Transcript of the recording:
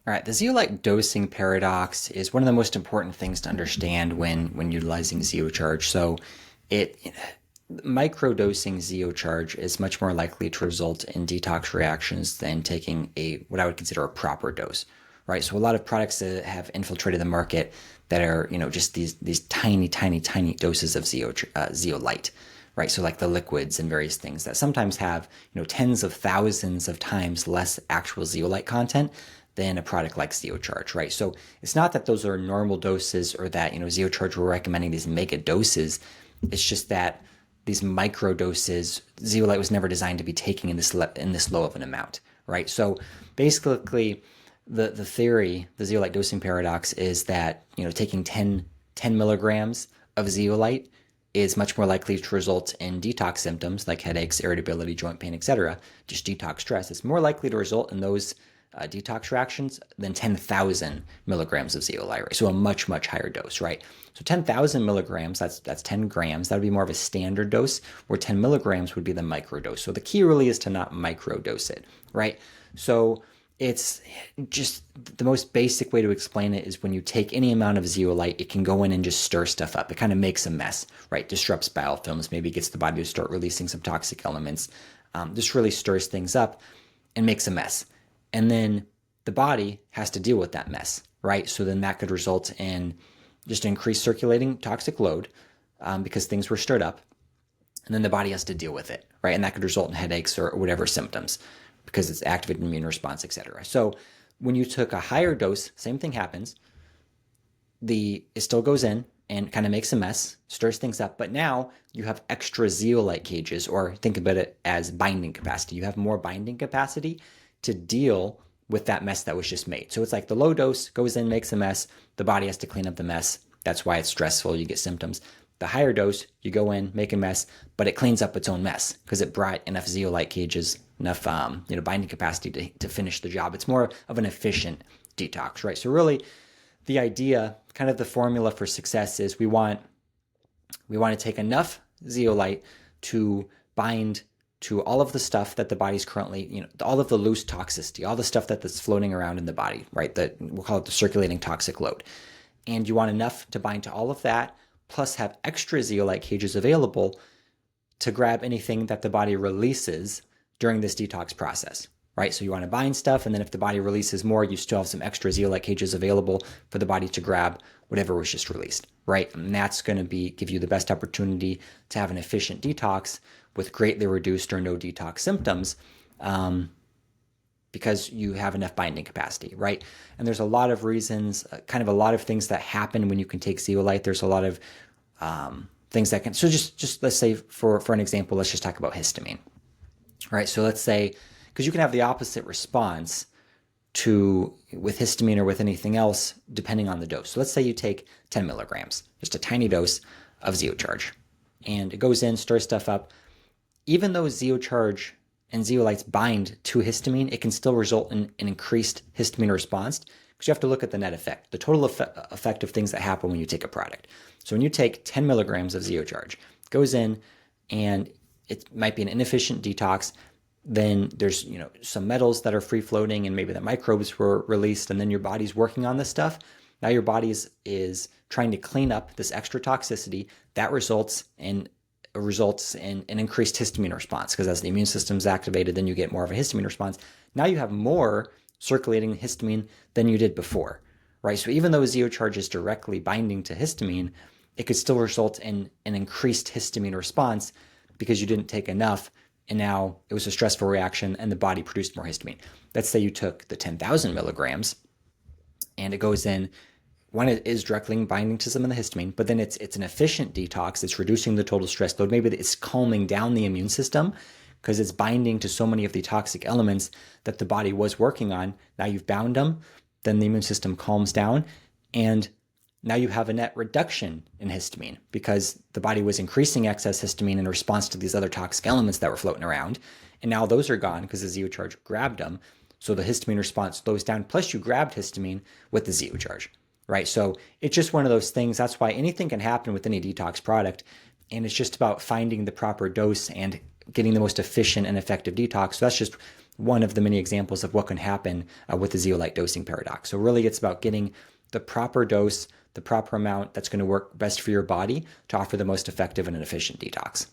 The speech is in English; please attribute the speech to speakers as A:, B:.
A: All right, the zeolite dosing paradox is one of the most important things to understand when utilizing ZeoCharge. So, it microdosing ZeoCharge is much more likely to result in detox reactions than taking a what I would consider a proper dose, right? So, a lot of products that have infiltrated the market that are just these tiny doses of zeolite, right? So, like the liquids and various things that sometimes have tens of thousands of times less actual zeolite content than a product like ZeoCharge, right? So it's not that those are normal doses or that ZeoCharge we're recommending these mega doses. It's just that these micro doses, zeolite was never designed to be taking in this low of an amount, right? So basically, the theory, the zeolite dosing paradox, is that taking 10 milligrams of zeolite is much more likely to result in detox symptoms like headaches, irritability, joint pain, etc. Just detox stress. It's more likely to result in those detox reactions than 10,000 milligrams of zeolite, right? So a much higher dose, right? So 10,000 milligrams, that's 10 grams. That would be more of a standard dose, where 10 milligrams would be the micro dose. So the key really is to not micro dose it, right? So it's just the most basic way to explain it is when you take any amount of zeolite, it can go in and just stir stuff up. It kind of makes a mess, right? Disrupts biofilms, maybe gets the body to start releasing some toxic elements. Just really stirs things up and makes a mess. And then the body has to deal with that mess, right? So then that could result in just increased circulating toxic load because things were stirred up. And then the body has to deal with it, right? And that could result in headaches or whatever symptoms because it's activated immune response, etc. So when you took a higher dose, same thing happens. It still goes in and kind of makes a mess, stirs things up, but now you have extra zeolite cages, or think about it as binding capacity. You have more binding capacity to deal with that mess that was just made. So it's like the low dose goes in, makes a mess, the body has to clean up the mess. That's why it's stressful, you get symptoms. The higher dose, you go in, make a mess, but it cleans up its own mess because it brought enough zeolite cages, enough binding capacity to finish the job. It's more of an efficient detox, right? So really, the idea, kind of the formula for success is we want to take enough zeolite to bind to all of the stuff that the body's currently, all of the loose toxicity, all the stuff that's floating around in the body, right? That we'll call it the circulating toxic load. And you want enough to bind to all of that, plus have extra zeolite cages available to grab anything that the body releases during this detox process, right? So you want to bind stuff, and then if the body releases more, you still have some extra zeolite cages available for the body to grab whatever was just released, right? And that's going to give you the best opportunity to have an efficient detox with greatly reduced or no detox symptoms, because you have enough binding capacity, right? And there's a lot of reasons, kind of a lot of things that happen when you can take zeolite. There's a lot of things that can, so just let's say for an example, let's just talk about histamine, right? So let's say, because you can have the opposite response with histamine or with anything else, depending on the dose. So let's say you take 10 milligrams, just a tiny dose of ZeoCharge, and it goes in, stirs stuff up. Even though ZeoCharge and zeolites bind to histamine, it can still result in an increased histamine response, because you have to look at the net effect, the total effect of things that happen when you take a product. So when you take 10 milligrams of ZeoCharge, it goes in, and it might be an inefficient detox. Then there's some metals that are free floating, and maybe the microbes were released, and then your body's working on this stuff. Now your body is trying to clean up this extra toxicity that results in an increased histamine response, because as the immune system is activated, then you get more of a histamine response. Now you have more circulating histamine than you did before, right? So even though ZeoCharge is directly binding to histamine, it could still result in an increased histamine response because you didn't take enough, and now it was a stressful reaction and the body produced more histamine. Let's say you took the 10,000 milligrams and it goes in. One, it is directly binding to some of the histamine, but then it's an efficient detox. It's reducing the total stress load. Maybe it's calming down the immune system because it's binding to so many of the toxic elements that the body was working on. Now you've bound them, then the immune system calms down, and now you have a net reduction in histamine because the body was increasing excess histamine in response to these other toxic elements that were floating around. And now those are gone because the ZeoCharge grabbed them. So the histamine response slows down, plus you grabbed histamine with the ZeoCharge. Right? So it's just one of those things. That's why anything can happen with any detox product. And it's just about finding the proper dose and getting the most efficient and effective detox. So that's just one of the many examples of what can happen with the zeolite dosing paradox. So really it's about getting the proper dose, the proper amount that's going to work best for your body to offer the most effective and efficient detox.